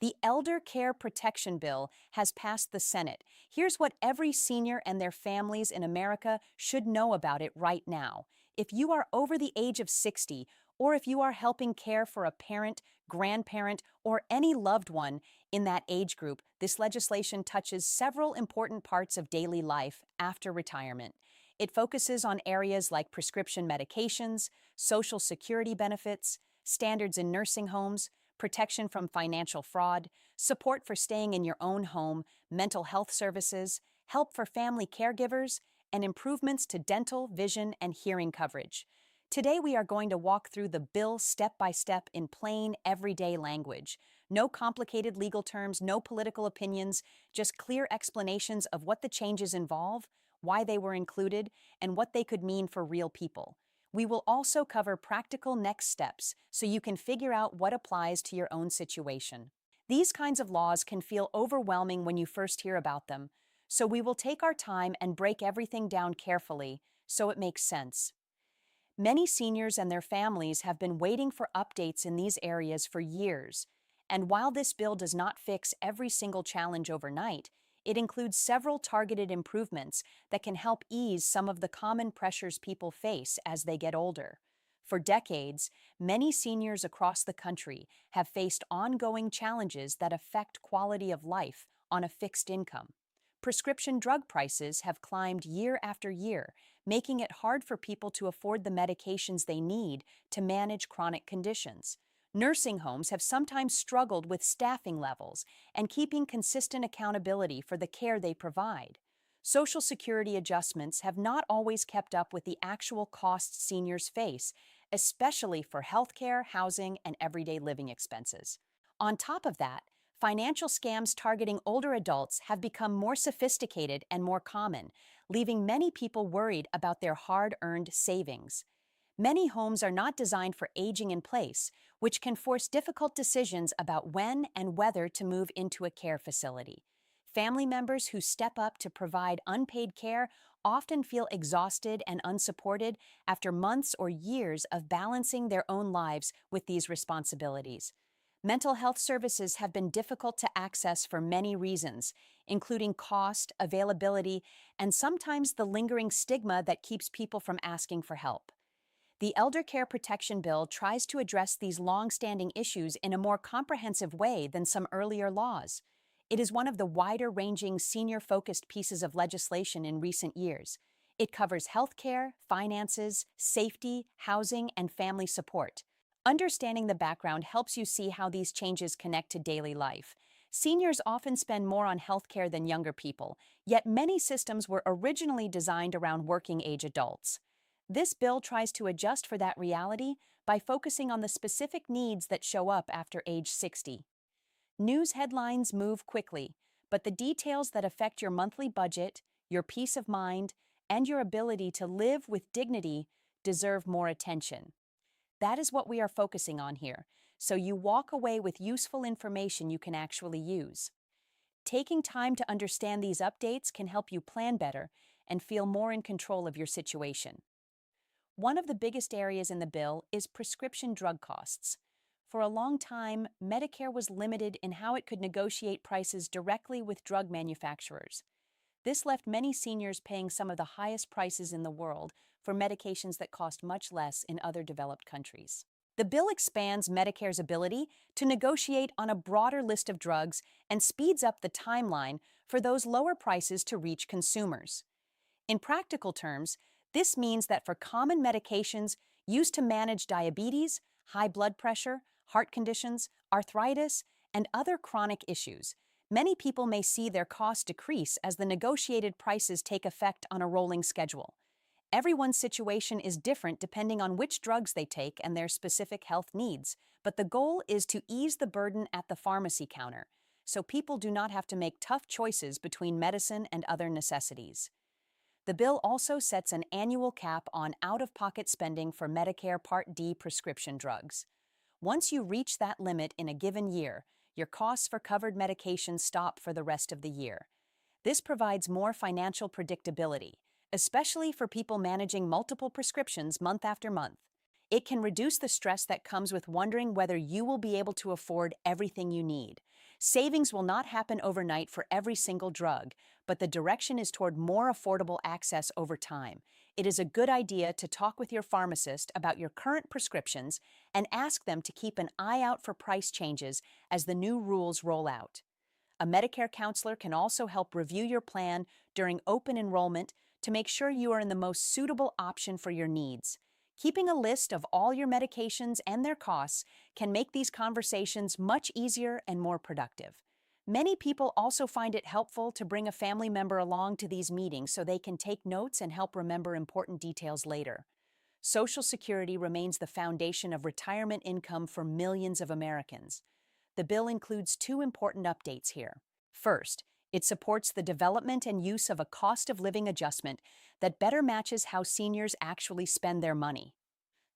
The Elder Care Protection Bill has passed the Senate. Here's what every senior and their families in America should know about it right now. If you are over the age of 60, or if you are helping care for a parent, grandparent, or any loved one in that age group, this legislation touches several important parts of daily life after retirement. It focuses on areas like prescription medications, Social Security benefits, standards in nursing homes, protection from financial fraud, support for staying in your own home, mental health services, help for family caregivers, and improvements to dental, vision, and hearing coverage. Today, we are going to walk through the bill step by step in plain, everyday language. No complicated legal terms, no political opinions, just clear explanations of what the changes involve, why they were included, and what they could mean for real people. We will also cover practical next steps so you can figure out what applies to your own situation. These kinds of laws can feel overwhelming when you first hear about them, so we will take our time and break everything down carefully so it makes sense. Many seniors and their families have been waiting for updates in these areas for years, and while this bill does not fix every single challenge overnight, it includes several targeted improvements that can help ease some of the common pressures people face as they get older. For decades, many seniors across the country have faced ongoing challenges that affect quality of life on a fixed income. Prescription drug prices have climbed year after year, making it hard for people to afford the medications they need to manage chronic conditions. Nursing homes have sometimes struggled with staffing levels and keeping consistent accountability for the care they provide. Social Security adjustments have not always kept up with the actual costs seniors face, especially for healthcare, housing, and everyday living expenses. On top of that, financial scams targeting older adults have become more sophisticated and more common, leaving many people worried about their hard-earned savings. Many homes are not designed for aging in place, which can force difficult decisions about when and whether to move into a care facility. Family members who step up to provide unpaid care often feel exhausted and unsupported after months or years of balancing their own lives with these responsibilities. Mental health services have been difficult to access for many reasons, including cost, availability, and sometimes the lingering stigma that keeps people from asking for help. The Elder Care Protection Bill tries to address these long-standing issues in a more comprehensive way than some earlier laws. It is one of the wider-ranging, senior-focused pieces of legislation in recent years. It covers healthcare, finances, safety, housing, and family support. Understanding the background helps you see how these changes connect to daily life. Seniors often spend more on healthcare than younger people, yet many systems were originally designed around working-age adults. This bill tries to adjust for that reality by focusing on the specific needs that show up after age 60. News headlines move quickly, but the details that affect your monthly budget, your peace of mind, and your ability to live with dignity deserve more attention. That is what we are focusing on here, so you walk away with useful information you can actually use. Taking time to understand these updates can help you plan better and feel more in control of your situation. One of the biggest areas in the bill is prescription drug costs. For a long time, Medicare was limited in how it could negotiate prices directly with drug manufacturers. This left many seniors paying some of the highest prices in the world for medications that cost much less in other developed countries. The bill expands Medicare's ability to negotiate on a broader list of drugs and speeds up the timeline for those lower prices to reach consumers. In practical terms, this means that for common medications used to manage diabetes, high blood pressure, heart conditions, arthritis, and other chronic issues, many people may see their costs decrease as the negotiated prices take effect on a rolling schedule. Everyone's situation is different depending on which drugs they take and their specific health needs, but the goal is to ease the burden at the pharmacy counter, so people do not have to make tough choices between medicine and other necessities. The bill also sets an annual cap on out-of-pocket spending for Medicare Part D prescription drugs. Once you reach that limit in a given year, your costs for covered medications stop for the rest of the year. This provides more financial predictability, especially for people managing multiple prescriptions month after month. It can reduce the stress that comes with wondering whether you will be able to afford everything you need. Savings will not happen overnight for every single drug, but the direction is toward more affordable access over time. It is a good idea to talk with your pharmacist about your current prescriptions and ask them to keep an eye out for price changes as the new rules roll out. A Medicare counselor can also help review your plan during open enrollment to make sure you are in the most suitable option for your needs. Keeping a list of all your medications and their costs can make these conversations much easier and more productive. Many people also find it helpful to bring a family member along to these meetings so they can take notes and help remember important details later. Social Security remains the foundation of retirement income for millions of Americans. The bill includes two important updates here. First, it supports the development and use of a cost of living adjustment that better matches how seniors actually spend their money.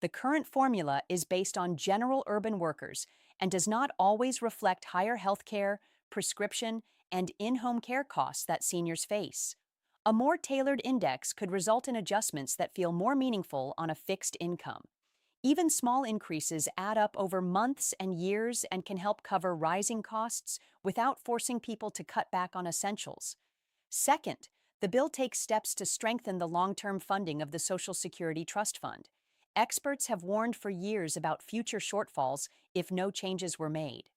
The current formula is based on general urban workers and does not always reflect higher health care, prescription, and in-home care costs that seniors face. A more tailored index could result in adjustments that feel more meaningful on a fixed income. Even small increases add up over months and years and can help cover rising costs without forcing people to cut back on essentials. Second, the bill takes steps to strengthen the long-term funding of the Social Security Trust Fund. Experts have warned for years about future shortfalls if no changes were made.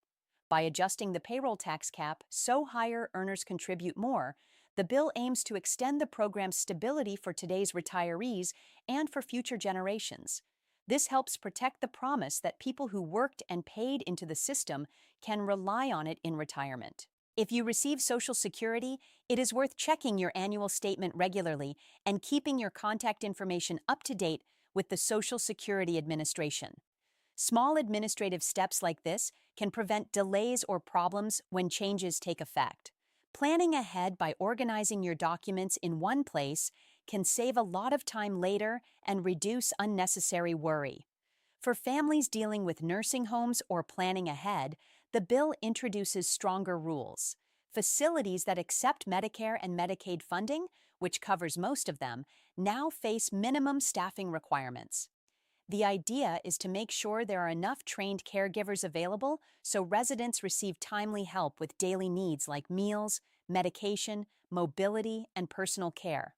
By adjusting the payroll tax cap so higher earners contribute more, the bill aims to extend the program's stability for today's retirees and for future generations. This helps protect the promise that people who worked and paid into the system can rely on it in retirement. If you receive Social Security, it is worth checking your annual statement regularly and keeping your contact information up to date with the Social Security Administration. Small administrative steps like this can prevent delays or problems when changes take effect. Planning ahead by organizing your documents in one place can save a lot of time later and reduce unnecessary worry. For families dealing with nursing homes or planning ahead, the bill introduces stronger rules. Facilities that accept Medicare and Medicaid funding, which covers most of them, now face minimum staffing requirements. The idea is to make sure there are enough trained caregivers available so residents receive timely help with daily needs like meals, medication, mobility, and personal care.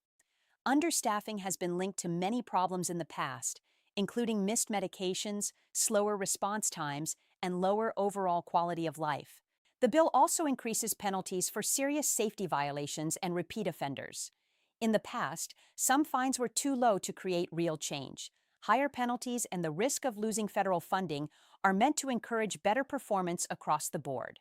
Understaffing has been linked to many problems in the past, including missed medications, slower response times, and lower overall quality of life. The bill also increases penalties for serious safety violations and repeat offenders. In the past, some fines were too low to create real change. Higher penalties and the risk of losing federal funding are meant to encourage better performance across the board.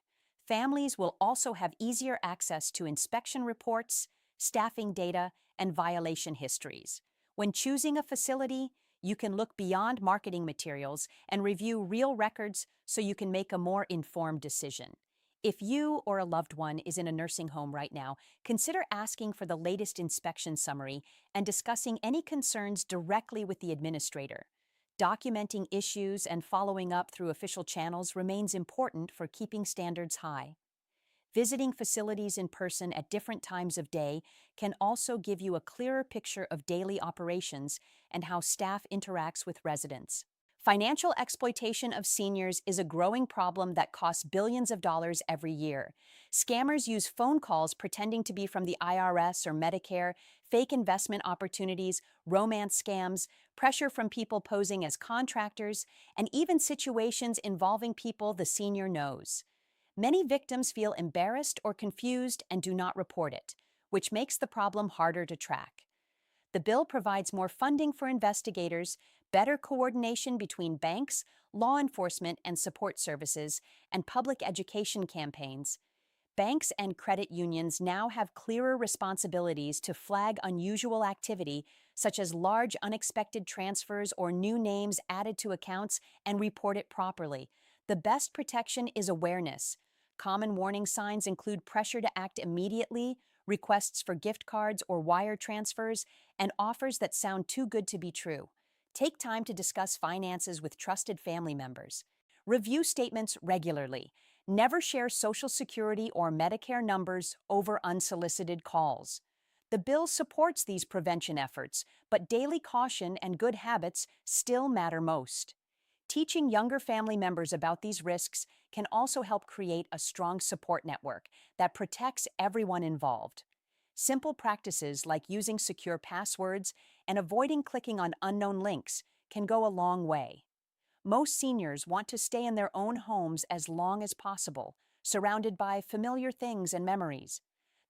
Families will also have easier access to inspection reports, staffing data, and violation histories. When choosing a facility, you can look beyond marketing materials and review real records so you can make a more informed decision. If you or a loved one is in a nursing home right now, consider asking for the latest inspection summary and discussing any concerns directly with the administrator. Documenting issues and following up through official channels remains important for keeping standards high. Visiting facilities in person at different times of day can also give you a clearer picture of daily operations and how staff interacts with residents. Financial exploitation of seniors is a growing problem that costs billions of dollars every year. Scammers use phone calls pretending to be from the IRS or Medicare, fake investment opportunities, romance scams, pressure from people posing as contractors, and even situations involving people the senior knows. Many victims feel embarrassed or confused and do not report it, which makes the problem harder to track. The bill provides more funding for investigators, better coordination between banks, law enforcement and support services, and public education campaigns. Banks and credit unions now have clearer responsibilities to flag unusual activity, such as large unexpected transfers or new names added to accounts, and report it properly. The best protection is awareness. Common warning signs include pressure to act immediately, requests for gift cards or wire transfers, and offers that sound too good to be true. Take time to discuss finances with trusted family members. Review statements regularly. Never share Social Security or Medicare numbers over unsolicited calls. The bill supports these prevention efforts, but daily caution and good habits still matter most. Teaching younger family members about these risks can also help create a strong support network that protects everyone involved. Simple practices like using secure passwords and avoiding clicking on unknown links can go a long way. Most seniors want to stay in their own homes as long as possible, surrounded by familiar things and memories.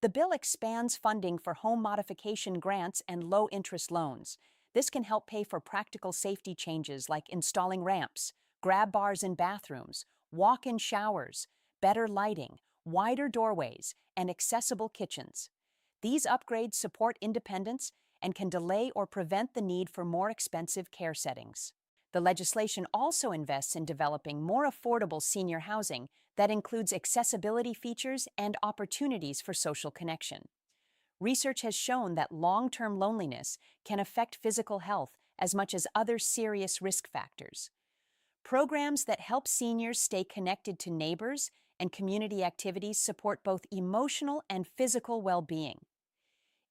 The bill expands funding for home modification grants and low-interest loans. This can help pay for practical safety changes like installing ramps, grab bars in bathrooms, walk-in showers, better lighting, wider doorways, and accessible kitchens. These upgrades support independence and can delay or prevent the need for more expensive care settings. The legislation also invests in developing more affordable senior housing that includes accessibility features and opportunities for social connection. Research has shown that long-term loneliness can affect physical health as much as other serious risk factors. Programs that help seniors stay connected to neighbors and community activities support both emotional and physical well-being.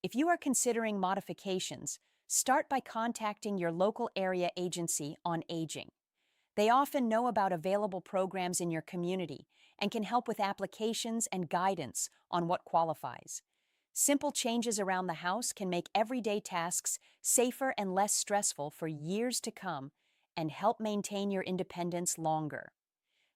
If you are considering modifications, start by contacting your local area agency on aging. They often know about available programs in your community and can help with applications and guidance on what qualifies. Simple changes around the house can make everyday tasks safer and less stressful for years to come and help maintain your independence longer.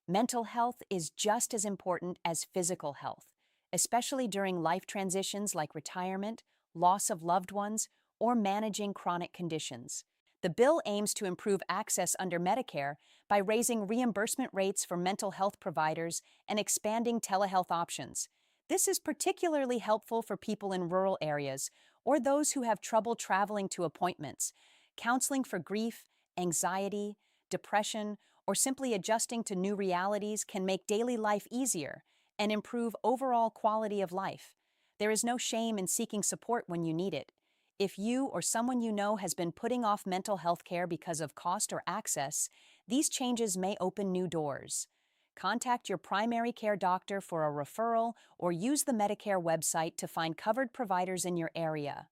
Mental health is just as important as physical health, especially during life transitions like retirement, loss of loved ones, or managing chronic conditions. The bill aims to improve access under Medicare by raising reimbursement rates for mental health providers and expanding telehealth options. This is particularly helpful for people in rural areas or those who have trouble traveling to appointments. Counseling for grief, anxiety, depression, or simply adjusting to new realities can make daily life easier and improve overall quality of life. There is no shame in seeking support when you need it. If you or someone you know has been putting off mental health care because of cost or access, these changes may open new doors. Contact your primary care doctor for a referral or use the Medicare website to find covered providers in your area.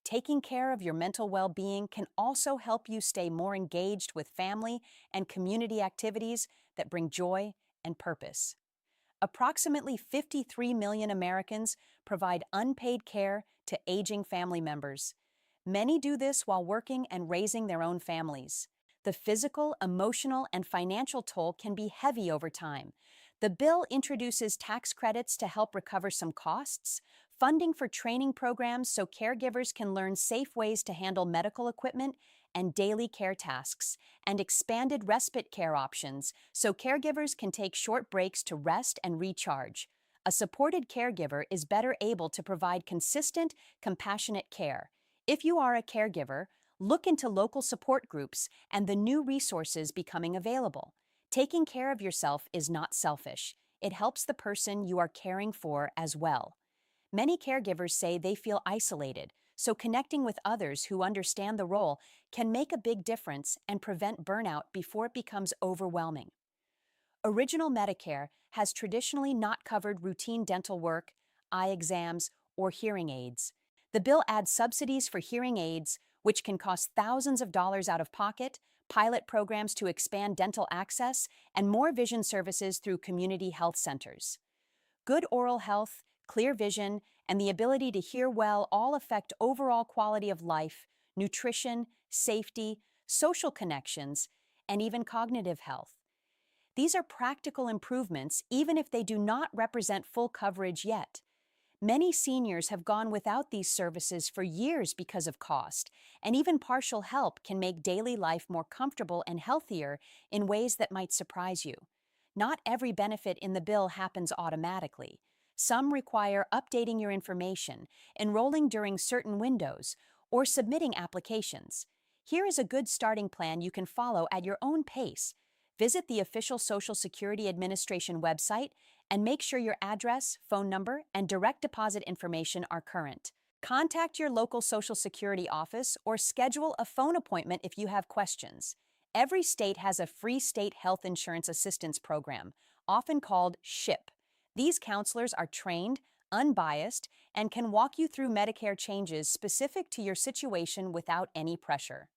Taking care of your mental well-being can also help you stay more engaged with family and community activities that bring joy and purpose. Approximately 53 million Americans provide unpaid care to aging family members. Many do this while working and raising their own families. The physical, emotional, and financial toll can be heavy over time. The bill introduces tax credits to help recover some costs, funding for training programs so caregivers can learn safe ways to handle medical equipment and daily care tasks, and expanded respite care options so caregivers can take short breaks to rest and recharge. A supported caregiver is better able to provide consistent, compassionate care. If you are a caregiver, look into local support groups and the new resources becoming available. Taking care of yourself is not selfish. It helps the person you are caring for as well. Many caregivers say they feel isolated, so connecting with others who understand the role can make a big difference and prevent burnout before it becomes overwhelming. Original Medicare has traditionally not covered routine dental work, eye exams, or hearing aids. The bill adds subsidies for hearing aids, which can cost thousands of dollars out of pocket, pilot programs to expand dental access, and more vision services through community health centers. Good oral health, clear vision, and the ability to hear well all affect overall quality of life, nutrition, safety, social connections, and even cognitive health. These are practical improvements even if they do not represent full coverage yet. Many seniors have gone without these services for years because of cost, and even partial help can make daily life more comfortable and healthier in ways that might surprise you. Not every benefit in the bill happens automatically. Some require updating your information, enrolling during certain windows, or submitting applications. Here is a good starting plan you can follow at your own pace. Visit the official Social Security Administration website and make sure your address, phone number, and direct deposit information are current. Contact your local Social Security office or schedule a phone appointment if you have questions. Every state has a free state health insurance assistance program, often called SHIP. These counselors are trained, unbiased, and can walk you through Medicare changes specific to your situation without any pressure.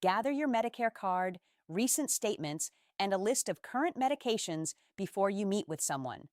Gather your Medicare card, recent statements, and a list of current medications before you meet with someone.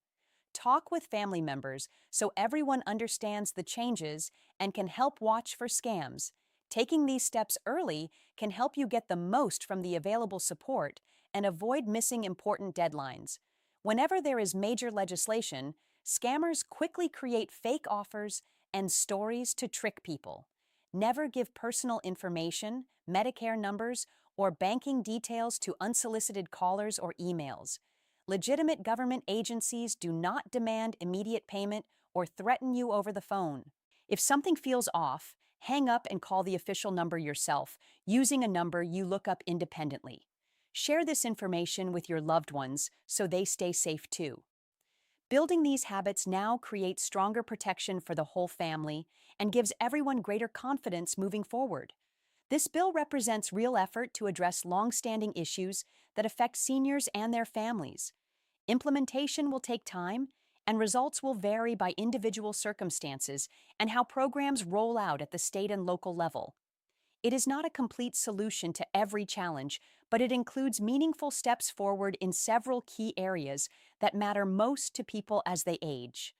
Talk with family members so everyone understands the changes and can help watch for scams. Taking these steps early can help you get the most from the available support and avoid missing important deadlines. Whenever there is major legislation, scammers quickly create fake offers and stories to trick people. Never give personal information, Medicare numbers, or banking details to unsolicited callers or emails. Legitimate government agencies do not demand immediate payment or threaten you over the phone. If something feels off, hang up and call the official number yourself, using a number you look up independently. Share this information with your loved ones so they stay safe too. Building these habits now creates stronger protection for the whole family and gives everyone greater confidence moving forward. This bill represents real effort to address long-standing issues that affect seniors and their families. Implementation will take time, and results will vary by individual circumstances and how programs roll out at the state and local level. It is not a complete solution to every challenge, but it includes meaningful steps forward in several key areas that matter most to people as they age.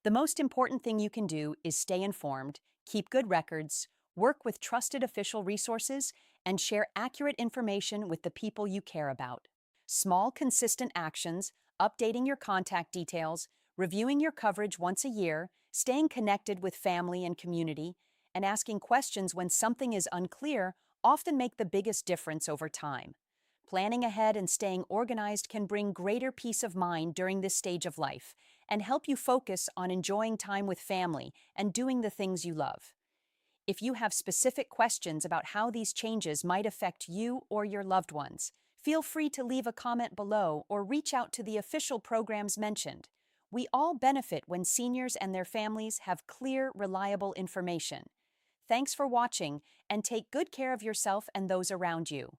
The most important thing you can do is stay informed, keep good records, work with trusted official resources, and share accurate information with the people you care about. Small, consistent actions, updating your contact details, reviewing your coverage once a year, staying connected with family and community, and asking questions when something is unclear often make the biggest difference over time. Planning ahead and staying organized can bring greater peace of mind during this stage of life and help you focus on enjoying time with family and doing the things you love. If you have specific questions about how these changes might affect you or your loved ones, feel free to leave a comment below or reach out to the official programs mentioned. We all benefit when seniors and their families have clear, reliable information. Thanks for watching, and take good care of yourself and those around you.